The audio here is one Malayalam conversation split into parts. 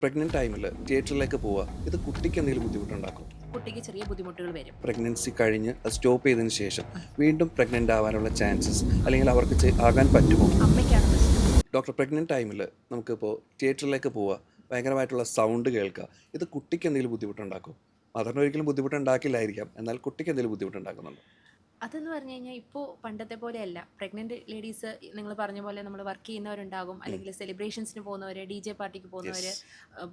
പ്രഗ്നന്റ് ടൈമിൽ തിയേറ്ററിലേക്ക് പോവുക ഇത് കുട്ടിക്ക് എന്തെങ്കിലും ബുദ്ധിമുട്ടുണ്ടാക്കും? കുട്ടിക്ക് ചെറിയ ബുദ്ധിമുട്ടുകൾ വരും. പ്രഗ്നൻസി കഴിഞ്ഞ് അത് സ്റ്റോപ്പ് ചെയ്തതിന് ശേഷം വീണ്ടും പ്രഗ്നന്റ് ആവാനുള്ള ചാൻസസ് അല്ലെങ്കിൽ അവർക്ക് ആകാൻ പറ്റുമോ? അമ്മയ്ക്കാണ് പ്രശ്നം. ഡോക്ടർ, പ്രഗ്നന്റ് ടൈമിൽ നമുക്കിപ്പോൾ തിയേറ്ററിലേക്ക് പോവുക, ഭയങ്കരമായിട്ടുള്ള സൗണ്ട് കേൾക്കുക, ഇത് കുട്ടിക്ക് എന്തെങ്കിലും ബുദ്ധിമുട്ടുണ്ടാക്കും? മദറിന് ഒരിക്കലും ബുദ്ധിമുട്ടുണ്ടാക്കില്ലായിരിക്കാം, എന്നാൽ കുട്ടിക്ക് എന്തെങ്കിലും ബുദ്ധിമുട്ടുണ്ടാക്കുന്നുണ്ടോ? അതെന്ന് പറഞ്ഞു കഴിഞ്ഞാൽ ഇപ്പോൾ പണ്ടത്തെ പോലെയല്ല. പ്രഗ്നൻറ്റ് ലേഡീസ് നിങ്ങൾ പറഞ്ഞ പോലെ നമ്മൾ വർക്ക് ചെയ്യുന്നവരുണ്ടാകും, അല്ലെങ്കിൽ സെലിബ്രേഷൻസിന് പോകുന്നവർ, DJ പാർട്ടിക്ക് പോകുന്നവർ, യെസ്.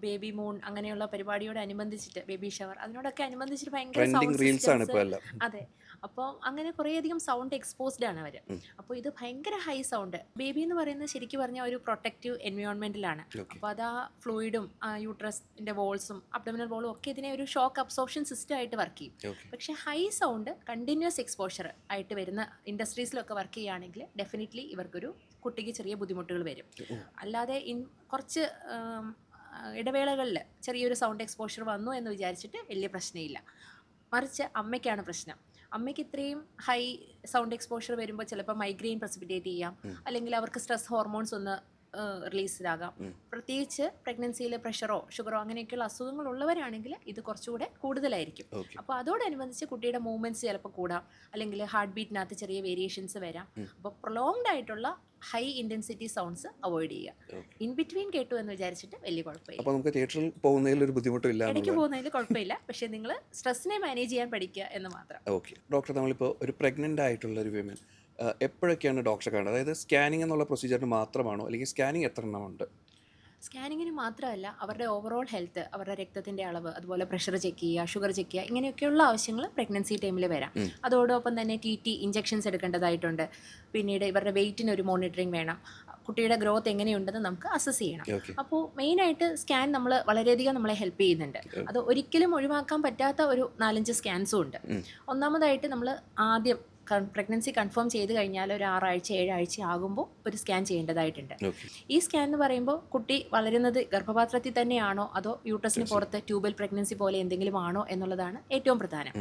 ബേബി മൂൺ അങ്ങനെയുള്ള പരിപാടിയോടനുബന്ധിച്ചിട്ട്, ബേബി ഷവർ അതിനോടൊക്കെ അനുബന്ധിച്ചിട്ട് ഭയങ്കര ട്രെൻഡിങ് സൗണ്ട് റീൽസ് ആണ് സിസ്റ്റംസ്. ഇപ്പോൾ എല്ലാം. അതെ. അപ്പോൾ അങ്ങനെ കുറേയധികം സൗണ്ട് എക്സ്പോസ്ഡ് ആണ് അവർ. അപ്പോൾ ഇത് ഭയങ്കര ഹൈ സൗണ്ട്. ബേബി എന്ന് പറയുന്നത് ശരിക്കും പറഞ്ഞാൽ ഒരു പ്രൊട്ടക്റ്റീവ് എൻവയോൺമെൻറ്റിലാണ്. ഓക്കെ. അപ്പോൾ അത് ആ ഫ്ലൂയിഡും യൂട്രസിൻ്റെ വോൾസും അബ്ഡമിനൽ വോളും ഒക്കെ ഇതിനെ ഒരു ഷോക്ക് അബ്സോർപ്ഷൻ സിസ്റ്റം ആയിട്ട് വർക്ക് ചെയ്യും. ഓക്കെ. പക്ഷേ ഹൈ സൗണ്ട് കണ്ടിന്യൂസ് എക്സ്പോഷർ ആയിട്ട് വരുന്ന ഇൻഡസ്ട്രീസിലൊക്കെ വർക്ക് ചെയ്യുകയാണെങ്കിൽ ഡെഫിനറ്റ്ലി ഇവർക്കൊരു കുട്ടിക്ക് ചെറിയ ബുദ്ധിമുട്ടുകൾ വരും. അല്ലാതെ കുറച്ച് ഇടവേളകളിൽ ചെറിയൊരു സൗണ്ട് എക്സ്പോഷർ വന്നു എന്ന് വിചാരിച്ചിട്ട് വലിയ പ്രശ്നമില്ല. മറിച്ച് അമ്മയ്ക്കാണ് പ്രശ്നം. അമ്മയ്ക്ക് ഇത്രയും ഹൈ സൗണ്ട് എക്സ്പോഷർ വരുമ്പോൾ ചിലപ്പോൾ മൈഗ്രെയിൻ പ്രസിപ്പിറ്റേറ്റ് ചെയ്യാം, അല്ലെങ്കിൽ അവർക്ക് സ്ട്രെസ് ഹോർമോൺസ് ഒന്ന് റിലീസ്ഡാകാം. പ്രത്യേകിച്ച് പ്രഗ്നൻസിയിൽ പ്രഷറോ ഷുഗറോ അങ്ങനെയൊക്കെയുള്ള അസുഖങ്ങൾ ഉള്ളവരാണെങ്കിൽ ഇത് കുറച്ചുകൂടെ കൂടുതലായിരിക്കും. ഓക്കെ. അപ്പോൾ അതോടനുബന്ധിച്ച് കുട്ടിയുടെ മൂവ്മെൻറ്റ്സ് ചിലപ്പോൾ കൂടാം, അല്ലെങ്കിൽ ഹാർട്ട് ബീറ്റിനകത്ത് ചെറിയ വേരിയേഷൻസ് വരാം. അപ്പോൾ പ്രൊലോങ്ഡ് ആയിട്ടുള്ള ഹൈ ഇൻറ്റൻസിറ്റി സൗണ്ട്സ് അവോയ്ഡ് ചെയ്യുക. ഇൻ ബിറ്റ്വീൻ കേട്ടു എന്ന് വിചാരിച്ചിട്ട് വലിയ കുഴപ്പമില്ല. അപ്പോൾ നമുക്ക് തിയേറ്ററിൽ പോകുന്നതിൽ ഒരു ബുദ്ധിമുട്ടും ഇല്ല ഇടയ്ക്ക് എന്നുള്ളത്. പോകുന്നതിൽ കുഴപ്പമില്ല, പക്ഷേ നിങ്ങൾ സ്ട്രെസ്സിനെ മാനേജ് ചെയ്യാൻ പഠിക്കുക എന്ന് മാത്രം. ഓക്കെ. ഡോക്ടർ, നമ്മളിപ്പോൾ ഒരു പ്രഗ്നൻ്റ് ആയിട്ടുള്ള ഒരു വിമൻ എപ്പോഴൊക്കെയാണ് ഡോക്ടറെ കാണുന്നത്? അതായത് സ്കാനിങ് എന്നുള്ള പ്രൊസീജിയറിന് മാത്രമാണോ, അല്ലെങ്കിൽ സ്കാനിങ് എത്ര എണ്ണം ഉണ്ട്? സ്കാനിങ്ങിന് മാത്രമല്ല, അവരുടെ ഓവറോൾ ഹെൽത്ത്, അവരുടെ രക്തത്തിൻ്റെ അളവ്, അതുപോലെ പ്രഷർ ചെക്ക് ചെയ്യുക, ഷുഗർ ചെക്ക് ചെയ്യുക, ഇങ്ങനെയൊക്കെയുള്ള ആവശ്യങ്ങൾ പ്രഗ്നൻസി ടൈമിൽ വരാം. അതോടൊപ്പം തന്നെ TT ഇഞ്ചെക്ഷൻസ് എടുക്കേണ്ടതായിട്ടുണ്ട്. പിന്നീട് ഇവരുടെ വെയിറ്റിന് ഒരു മോണിറ്ററിങ് വേണം. കുട്ടിയുടെ ഗ്രോത്ത് എങ്ങനെയുണ്ടെന്ന് നമുക്ക് അസസ് ചെയ്യണം. ഓക്കെ. അപ്പോൾ മെയിനായിട്ട് സ്കാൻ വളരെയധികം നമ്മളെ ഹെൽപ്പ് ചെയ്യുന്നുണ്ട്. അത് ഒരിക്കലും ഒഴിവാക്കാൻ പറ്റാത്ത ഒരു 4-5 സ്കാൻസും ഉണ്ട്. ഒന്നാമതായിട്ട് നമ്മൾ ആദ്യം പ്രഗ്നൻസി കൺഫേം ചെയ്ത് കഴിഞ്ഞാൽ ഒരു 6 ആഴ്ച 7 ആഴ്ച ആകുമ്പോൾ ഒരു സ്കാൻ ചെയ്യേണ്ടതായിട്ടുണ്ട്. ഓക്കെ. ഈ സ്കാൻ എന്ന് പറയുമ്പോൾ കുട്ടി വളരുന്നത് ഗർഭപാത്രത്തിൽ തന്നെയാണോ അതോ യൂട്രസിന് പുറത്ത് ട്യൂബൽ പ്രഗ്നൻസി പോലെ എന്തെങ്കിലും ആണോ എന്നുള്ളതാണ് ഏറ്റവും പ്രധാനം.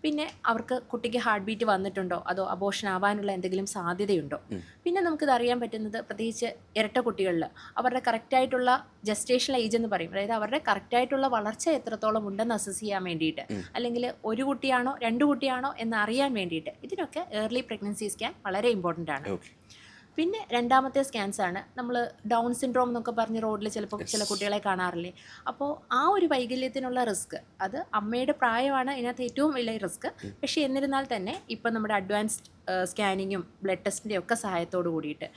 പിന്നെ അവർക്ക് കുട്ടിക്ക് ഹാർട്ട് ബീറ്റ് വന്നിട്ടുണ്ടോ അതോ അബോർഷൻ ആവാനുള്ള എന്തെങ്കിലും സാധ്യതയുണ്ടോ. പിന്നെ നമുക്കിത് അറിയാൻ പറ്റുന്നത് പ്രത്യേകിച്ച് ഇരട്ട കുട്ടികളിൽ അവരുടെ കറക്റ്റായിട്ടുള്ള ജസ്റ്റേഷണൽ ഏജ് എന്ന് പറയും, അതായത് അവരുടെ കറക്റ്റായിട്ടുള്ള വളർച്ച എത്രത്തോളം ഉണ്ടെന്ന് അസസ് ചെയ്യാൻ വേണ്ടിയിട്ട്, അല്ലെങ്കിൽ ഒരു കുട്ടിയാണോ 2 കുട്ടിയാണോ എന്ന് അറിയാൻ വേണ്ടിയിട്ട് ഇതിനൊക്കെ ഏർലി പ്രഗ്നൻസി സ്കാൻ വളരെ ഇമ്പോർട്ടൻ്റ് ആണ്. ഓക്കെ. പിന്നെ രണ്ടാമത്തെ സ്കാൻസ് ആണ് നമ്മൾ ഡൗൺ സിൻഡ്രോം എന്നൊക്കെ പറഞ്ഞ് റോഡിൽ ചിലപ്പോൾ ചില കുട്ടികളെ കാണാറില്ലേ. അപ്പോൾ ആ ഒരു വൈകല്യത്തിനുള്ള റിസ്ക്, അത് അമ്മയുടെ പ്രായമാണ് ഇതിനകത്ത് ഏറ്റവും വലിയ റിസ്ക്. പക്ഷേ എന്നിരുന്നാൽ തന്നെ ഇപ്പം നമ്മുടെ അഡ്വാൻസ്ഡ് സ്കാനിങ്ങും ബ്ലഡ് ടെസ്റ്റിൻ്റെ ഒക്കെ സഹായത്തോട് കൂടിയിട്ട്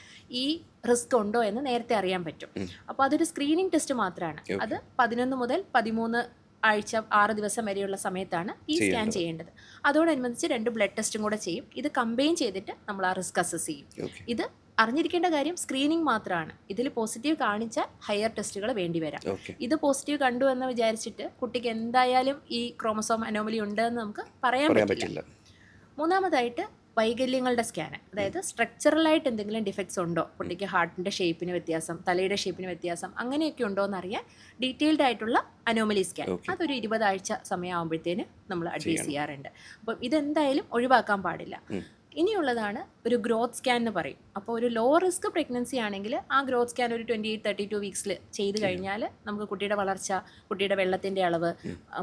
ഈ റിസ്ക് ഉണ്ടോ എന്ന് നേരത്തെ അറിയാൻ പറ്റും. അപ്പോൾ അതൊരു സ്ക്രീനിങ് ടെസ്റ്റ് മാത്രമാണ്. അത് 11 മുതൽ 13 ആഴ്ച 6 ദിവസം വരെയുള്ള സമയത്താണ് ഈ സ്കാൻ ചെയ്യേണ്ടത്. അതോടനുബന്ധിച്ച് 2 ബ്ലഡ് ടെസ്റ്റും കൂടെ ചെയ്യും. ഇത് കമ്പൈൻ ചെയ്തിട്ട് നമ്മൾ ആ റിസ്ക് അസസ് ചെയ്യും. ഓക്കെ. ഇത് അറിഞ്ഞിരിക്കേണ്ട കാര്യം സ്ക്രീനിങ് മാത്രമാണ്. ഇതിൽ പോസിറ്റീവ് കാണിച്ചാൽ ഹയർ ടെസ്റ്റുകൾ വേണ്ടി വരാം. ഓക്കെ. ഇത് പോസിറ്റീവ് കണ്ടു എന്ന് വിചാരിച്ചിട്ട് കുട്ടിക്ക് എന്തായാലും ഈ ക്രോമസോം അനോമലി ഉണ്ടെന്ന് നമുക്ക് പറയാൻ പറ്റില്ല. മൂന്നാമതായിട്ട് വൈകല്യങ്ങളുടെ സ്കാൻ, അതായത് സ്ട്രക്ചറലായിട്ട് എന്തെങ്കിലും ഡിഫക്ട്സ് ഉണ്ടോ, കുട്ടിക്ക് ഹാർട്ടിൻ്റെ ഷേപ്പിന് വ്യത്യാസം, തലയുടെ ഷേപ്പിന് വ്യത്യാസം അങ്ങനെയൊക്കെ ഉണ്ടോ എന്നറിയാൻ ഡീറ്റെയിൽഡ് ആയിട്ടുള്ള അനോമലി സ്കാൻ അതൊരു 20 ആഴ്ച സമയമാകുമ്പോഴത്തേന് നമ്മൾ അഡ്വൈസ് ചെയ്യാറുണ്ട്. അപ്പം ഇതെന്തായാലും ഒഴിവാക്കാൻ പാടില്ല. ഇനിയുള്ളതാണ് ഒരു ഗ്രോത്ത് സ്കാൻ എന്ന് പറയും. അപ്പോൾ ഒരു ലോ റിസ്ക് പ്രഗ്നൻസി ആണെങ്കിൽ ആ ഗ്രോത്ത് സ്കാൻ ഒരു 28-32 വീക്സിൽ ചെയ്ത് കഴിഞ്ഞാൽ നമുക്ക് കുട്ടിയുടെ വളർച്ച, കുട്ടിയുടെ വെള്ളത്തിൻ്റെ അളവ്,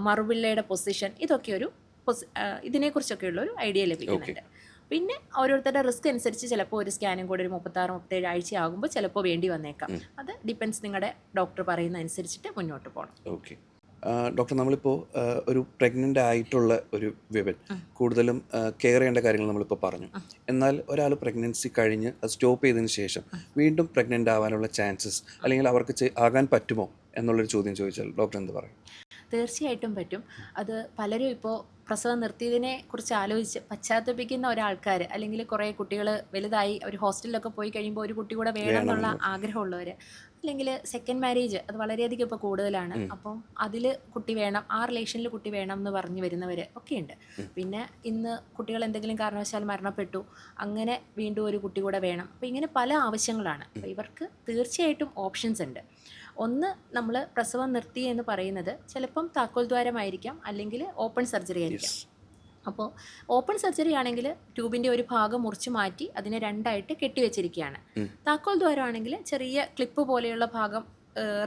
മറുപിള്ളയുടെ പൊസിഷൻ, ഇതൊക്കെ ഇതിനെക്കുറിച്ചൊക്കെയുള്ള ഒരു ഐഡിയ ലഭിക്കുന്നുണ്ട്. പിന്നെ ഓരോരുത്തരുടെ റിസ്ക് അനുസരിച്ച് ചിലപ്പോൾ ഒരു സ്കാനും കൂടെ ഒരു 36-37 ആഴ്ച ആകുമ്പോൾ ചിലപ്പോൾ വേണ്ടി വന്നേക്കാം. അത് ഡിപ്പെൻസ് നിങ്ങളുടെ ഡോക്ടർ പറയുന്ന അനുസരിച്ചിട്ട് മുന്നോട്ട് പോകണം. ഓക്കെ. ഡോക്ടർ, നമ്മളിപ്പോൾ ഒരു പ്രഗ്നൻ്റ് ആയിട്ടുള്ള ഒരു വിമൻ കൂടുതലും കെയർ ചെയ്യേണ്ട കാര്യങ്ങൾ നമ്മളിപ്പോൾ പറഞ്ഞു. എന്നാൽ ഒരാൾ പ്രഗ്നൻസി കഴിഞ്ഞ് അത് സ്റ്റോപ്പ് ചെയ്തതിന് ശേഷം വീണ്ടും പ്രഗ്നൻ്റ് ആവാനുള്ള ചാൻസസ് അല്ലെങ്കിൽ അവർക്ക് ആകാൻ പറ്റുമോ എന്നുള്ളൊരു ചോദ്യം ചോദിച്ചാൽ ഡോക്ടർ എന്ത് പറയും? തീർച്ചയായിട്ടും പറ്റും. അത് പലരും ഇപ്പോൾ പ്രസവം നിർത്തിയതിനെ കുറിച്ച് ആലോചിച്ച് പശ്ചാത്തപിക്കുന്ന ഒരാൾക്കാർ, അല്ലെങ്കിൽ കുറേ കുട്ടികൾ വലുതായി ഒരു ഹോസ്റ്റലിലൊക്കെ പോയി കഴിയുമ്പോൾ ഒരു കുട്ടി കൂടെ വേണം എന്നുള്ള ആഗ്രഹമുള്ളവർ, അല്ലെങ്കിൽ സെക്കൻഡ് മാരേജ് അത് വളരെയധികം ഇപ്പോൾ കൂടുതലാണ്. അപ്പം അതിൽ കുട്ടി വേണം, ആ റിലേഷനിൽ കുട്ടി വേണം എന്ന് പറഞ്ഞു വരുന്നവർ ഒക്കെ ഉണ്ട്. പിന്നെ ഇന്ന് കുട്ടികൾ എന്തെങ്കിലും കാരണവശാൽ മരണപ്പെട്ടു, അങ്ങനെ വീണ്ടും ഒരു കുട്ടി കൂടെ വേണം. അപ്പോൾ ഇങ്ങനെ പല ആവശ്യങ്ങളാണ്. അപ്പോൾ ഇവർക്ക് തീർച്ചയായിട്ടും ഓപ്ഷൻസ് ഉണ്ട്. ഒന്ന്, നമ്മൾ പ്രസവം നിർത്തി എന്ന് പറയുന്നത് ചിലപ്പം താക്കോൽ ദ്വാരമായിരിക്കാം, അല്ലെങ്കിൽ ഓപ്പൺ സർജറി ആയിരിക്കാം. അപ്പോൾ ഓപ്പൺ സർജറി ആണെങ്കിൽ ട്യൂബിൻ്റെ ഒരു ഭാഗം മുറിച്ച് മാറ്റി അതിനെ 2ആയിട്ട് കെട്ടിവെച്ചിരിക്കുകയാണ്. താക്കോൽ ദ്വാരമാണെങ്കിൽ ചെറിയ ക്ലിപ്പ് പോലെയുള്ള ഭാഗം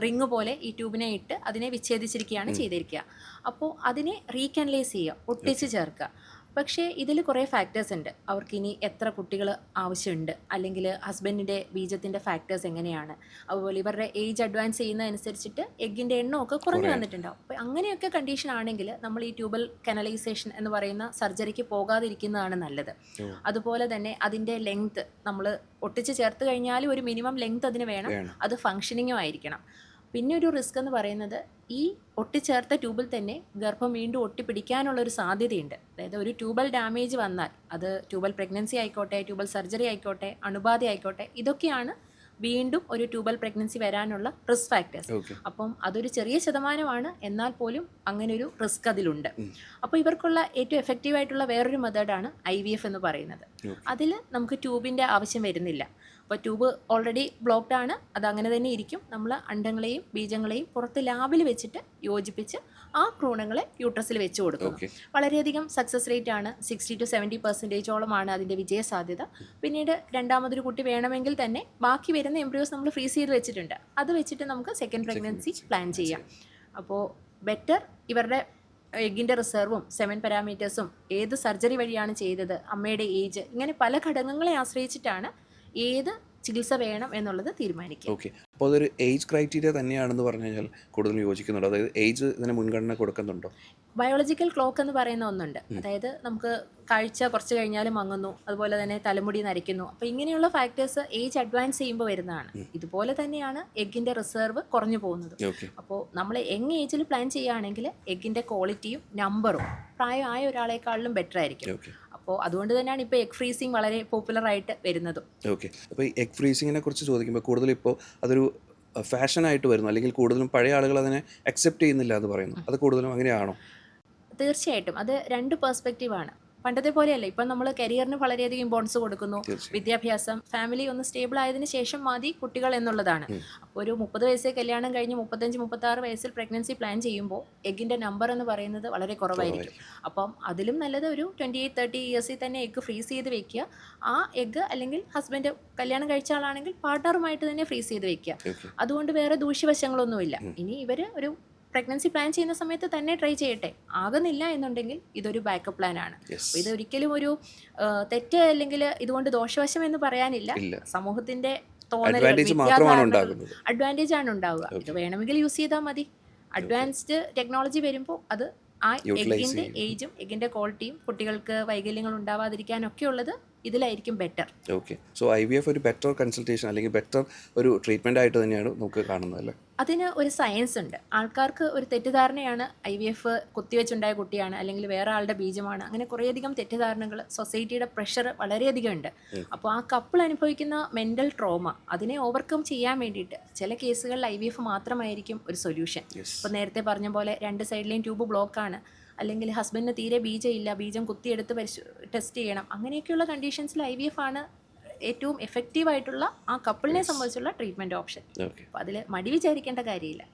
റിങ് പോലെ ഈ ട്യൂബിനെ ഇട്ട് അതിനെ വിച്ഛേദിച്ചിരിക്കുകയാണ് ചെയ്തിരിക്കുക. അപ്പോൾ അതിനെ റീകാനലൈസ് ചെയ്യുക, ഒട്ടിച്ച് ചേർക്കുക. പക്ഷേ ഇതിൽ കുറേ ഫാക്ടേഴ്സ് ഉണ്ട്. അവർക്കിനി എത്ര കുട്ടികൾ ആവശ്യമുണ്ട്, അല്ലെങ്കിൽ ഹസ്ബൻഡിൻ്റെ ബീജത്തിൻ്റെ ഫാക്ടേഴ്സ് എങ്ങനെയാണ്, അതുപോലെ ഇവരുടെ ഏജ് അഡ്വാൻസ് ചെയ്യുന്നതനുസരിച്ചിട്ട് എഗ്ഗിൻ്റെ എണ്ണമൊക്കെ കുറഞ്ഞു വന്നിട്ടുണ്ടാവും. അപ്പോൾ അങ്ങനെയൊക്കെ കണ്ടീഷൻ ആണെങ്കിൽ നമ്മൾ ഈ ട്യൂബൽ കനലൈസേഷൻ എന്ന് പറയുന്ന സർജറിക്ക് പോകാതിരിക്കുന്നതാണ് നല്ലത്. അതുപോലെ തന്നെ അതിൻ്റെ ലെങ്ത് നമ്മൾ ഒട്ടിച്ച് ചേർത്ത് കഴിഞ്ഞാലും ഒരു മിനിമം ലെങ്ത് അതിന് വേണം, അത് ഫങ്ഷനിങ്ങും ആയിരിക്കണം. പിന്നെ ഒരു റിസ്ക് എന്ന് പറയുന്നത് ഈ ഒട്ടിച്ചേർത്ത ട്യൂബിൽ തന്നെ ഗർഭം വീണ്ടും ഒട്ടിപ്പിടിക്കാനുള്ള ഒരു സാധ്യതയുണ്ട്. അതായത് ഒരു ട്യൂബൽ ഡാമേജ് വന്നാൽ, അത് ട്യൂബൽ പ്രഗ്നൻസി ആയിക്കോട്ടെ, ട്യൂബൽ സർജറി ആയിക്കോട്ടെ, അണുബാധ ആയിക്കോട്ടെ, ഇതൊക്കെയാണ് വീണ്ടും ഒരു ട്യൂബൽ പ്രഗ്നൻസി വരാനുള്ള റിസ്ക് ഫാക്ടേഴ്സ്. അപ്പം അതൊരു ചെറിയ ശതമാനമാണ്, എന്നാൽ പോലും അങ്ങനെ ഒരു റിസ്ക് അതിലുണ്ട്. അപ്പോൾ ഇവർക്കുള്ള ഏറ്റവും എഫക്റ്റീവായിട്ടുള്ള വേറൊരു മെത്തേഡാണ് IVF എന്ന് പറയുന്നത്. അതിൽ നമുക്ക് ട്യൂബിൻ്റെ ആവശ്യം വരുന്നില്ല. അപ്പോൾ ട്യൂബ് ഓൾറെഡി ബ്ലോക്ക്ഡ് ആണ്, അത് അങ്ങനെ തന്നെ ഇരിക്കും. നമ്മൾ അണ്ഡങ്ങളെയും ബീജങ്ങളെയും പുറത്ത് ലാബിൽ വെച്ചിട്ട് യോജിപ്പിച്ച് ആ ഭ്രൂണങ്ങളെ യൂട്രസിൽ വെച്ച് കൊടുക്കും. വളരെയധികം സക്സസ് റേറ്റ് ആണ്, 60 to 70% അതിൻ്റെ വിജയസാധ്യത. പിന്നീട് രണ്ടാമതൊരു കുട്ടി വേണമെങ്കിൽ തന്നെ ബാക്കി വരുന്ന എംബ്രിയോസ് നമ്മൾ ഫ്രീസ് ചെയ്ത് വെച്ചിട്ടുണ്ട്, അത് വെച്ചിട്ട് നമുക്ക് സെക്കൻഡ് പ്രഗ്നൻസി പ്ലാൻ ചെയ്യാം. അപ്പോൾ ബെറ്റർ ഇവരുടെ എഗ്ഗിൻ്റെ റിസർവും സെമൻ പാരാമീറ്റേഴ്സും ഏത് സർജറി വഴിയാണ് ചെയ്തത്, അമ്മയുടെ ഏജ്, ഇങ്ങനെ പല ഘടകങ്ങളെ ആശ്രയിച്ചിട്ടാണ് ഏത് ചികിത്സ വേണം എന്നുള്ളത് തീരുമാനിക്കുക. ഓക്കെ, അപ്പോൾ അതൊരു ഏജ് ക്രൈറ്റീരിയ തന്നെയാണെന്ന് പറഞ്ഞു കഴിഞ്ഞാൽ കൂടുതൽ യോജിക്കുന്നുണ്ടോ? അതായത് ഏജ് ഇതിന് മുൻഗണന കൊടുക്കുന്നുണ്ടോ? ബയോളജിക്കൽ ക്ലോക്ക് എന്ന് പറയുന്ന ഒന്നുണ്ട്. അതായത് നമുക്ക് കാഴ്ച കുറച്ച് കഴിഞ്ഞാലും മങ്ങുന്നു, അതുപോലെ തന്നെ തലമുടി നരയ്ക്കുന്നു. അപ്പോൾ ഇങ്ങനെയുള്ള ഫാക്ടേഴ്സ് ഏജ് അഡ്വാൻസ് ചെയ്യുമ്പോൾ വരുന്നതാണ്. ഇതുപോലെ തന്നെയാണ് എഗ്ഗിൻ്റെ റിസർവ് കുറഞ്ഞു പോകുന്നത്. അപ്പോൾ നമ്മൾ യങ് ഏജിൽ പ്ലാൻ ചെയ്യുകയാണെങ്കിൽ എഗ്ഗിൻ്റെ ക്വാളിറ്റിയും നമ്പറും പ്രായമായ ഒരാളെക്കാളിലും ബെറ്റർ ആയിരിക്കും. അപ്പോൾ അതുകൊണ്ട് തന്നെയാണ് ഇപ്പോൾ എഗ് ഫ്രീസിങ് വളരെ പോപ്പുലർ ആയിട്ട് വരുന്നതും. ഓക്കെ, അപ്പോൾ ഈ എഗ് ഫ്രീസിങ്ങിനെ കുറിച്ച് ചോദിക്കുമ്പോൾ കൂടുതൽ ഇപ്പോൾ അതൊരു ഫാഷനായിട്ട് വരുന്നു, അല്ലെങ്കിൽ കൂടുതലും പഴയ ആളുകൾ അതിനെ അക്സെപ്റ്റ് ചെയ്യുന്നില്ല എന്ന് പറയുന്നു. അത് കൂടുതലും അങ്ങനെയാണോ? തീർച്ചയായിട്ടും അത് രണ്ട് പെർസ്പെക്റ്റീവാണ്. പണ്ടത്തെ പോലെയല്ല. ഇപ്പം നമ്മൾ കരിയറിന് വളരെയധികം ഇമ്പോർട്ടൻസ് കൊടുക്കുന്നു. വിദ്യാഭ്യാസം, ഫാമിലി ഒന്ന് സ്റ്റേബിൾ ആയതിനു ശേഷം മതി കുട്ടികൾ എന്നുള്ളതാണ്. അപ്പോൾ ഒരു 30 വയസ്സിൽ കല്യാണം കഴിഞ്ഞ് 35-36 വയസ്സിൽ പ്രഗ്നൻസി പ്ലാൻ ചെയ്യുമ്പോൾ എഗ്ഗിൻ്റെ നമ്പർ എന്ന് പറയുന്നത് വളരെ കുറവായിരിക്കും. അപ്പം അതിലും നല്ലത് ഒരു 28-30 ഇയേഴ്സിൽ തന്നെ എഗ്ഗ് ഫ്രീസ് ചെയ്ത് വെക്കുക. ആ എഗ്ഗ് അല്ലെങ്കിൽ ഹസ്ബൻഡ് കല്യാണം കഴിച്ച ആളാണെങ്കിൽ പാർട്ട്ണറുമായിട്ട് തന്നെ ഫ്രീസ് ചെയ്ത് വെക്കുക. അതുകൊണ്ട് വേറെ ദൂഷ്യവശങ്ങളൊന്നുമില്ല. ഇനി ഇവർ ഒരു പ്രഗ്നൻസി പ്ലാൻ ചെയ്യുന്ന സമയത്ത് തന്നെ ട്രൈ ചെയ്യട്ടെ. ആകുന്നില്ല എന്നുണ്ടെങ്കിൽ ഇതൊരു ബാക്കപ്പ് പ്ലാൻ ആണ്. ഇതൊരിക്കലും ഒരു തെറ്റ് അല്ലെങ്കിൽ ഇതുകൊണ്ട് ദോഷവശം എന്ന് പറയാനില്ല. സമൂഹത്തിന്റെ അഡ്വാൻറ്റേജ് ആണ് ഉണ്ടാവുക. ഇത് വേണമെങ്കിൽ യൂസ് ചെയ്താൽ മതി. അഡ്വാൻസ്ഡ് ടെക്നോളജി വരുമ്പോൾ അത് ആ എഗ്ഗിൻ്റെ ഏജും എഗ്ഗിൻ്റെ ക്വാളിറ്റിയും കുട്ടികൾക്ക് വൈകല്യങ്ങൾ ഉണ്ടാവാതിരിക്കാനൊക്കെ ഉള്ളത് ഇതിലായിരിക്കും ബെറ്റർ. ഓക്കെ, സോ IVF ഒരു ബെറ്റർ കൺസൾട്ടേഷൻ അല്ലെങ്കിൽ ബെറ്റർ ഒരു ട്രീറ്റ്മെൻ്റ് ആയിട്ട് തന്നെയാണ് നമുക്ക് കാണുന്നത് അല്ലേ? അതിന് ഒരു സയൻസ് ഉണ്ട്. ആൾക്കാർക്ക് ഒരു തെറ്റിദ്ധാരണയാണ് IVF കുത്തിവെച്ചുണ്ടായ കുട്ടിയാണ് അല്ലെങ്കിൽ വേറെ ആളുടെ ബീജമാണ്. അങ്ങനെ കുറേയധികം തെറ്റിദ്ധാരണകൾ, സൊസൈറ്റിയുടെ പ്രഷർ വളരെയധികം ഉണ്ട്. അപ്പോൾ ആ കപ്പിൾ അനുഭവിക്കുന്ന മെൻ്റൽ ട്രോമ അതിനെ ഓവർകം ചെയ്യാൻ വേണ്ടിയിട്ട് ചില കേസുകളിൽ IVF മാത്രമായിരിക്കും ഒരു സൊല്യൂഷൻ. ഇപ്പോൾ നേരത്തെ പറഞ്ഞ പോലെ 2 സൈഡിലെയും ട്യൂബ് ബ്ലോക്കാണ്, അല്ലെങ്കിൽ ഹസ്ബൻഡിന് തീരെ ബീജമില്ല, ബീജം കുത്തിയെടുത്ത് ടെസ്റ്റ് ചെയ്യണം. അങ്ങനെയൊക്കെയുള്ള കണ്ടീഷൻസിൽ IVF ആണ് ഏറ്റവും എഫക്റ്റീവായിട്ടുള്ള ആ കപ്പിളിനെ സംബന്ധിച്ചുള്ള ട്രീറ്റ്മെൻറ്റ് ഓപ്ഷൻ. അപ്പോൾ അതിൽ മടി വിചാരിക്കേണ്ട കാര്യമില്ല.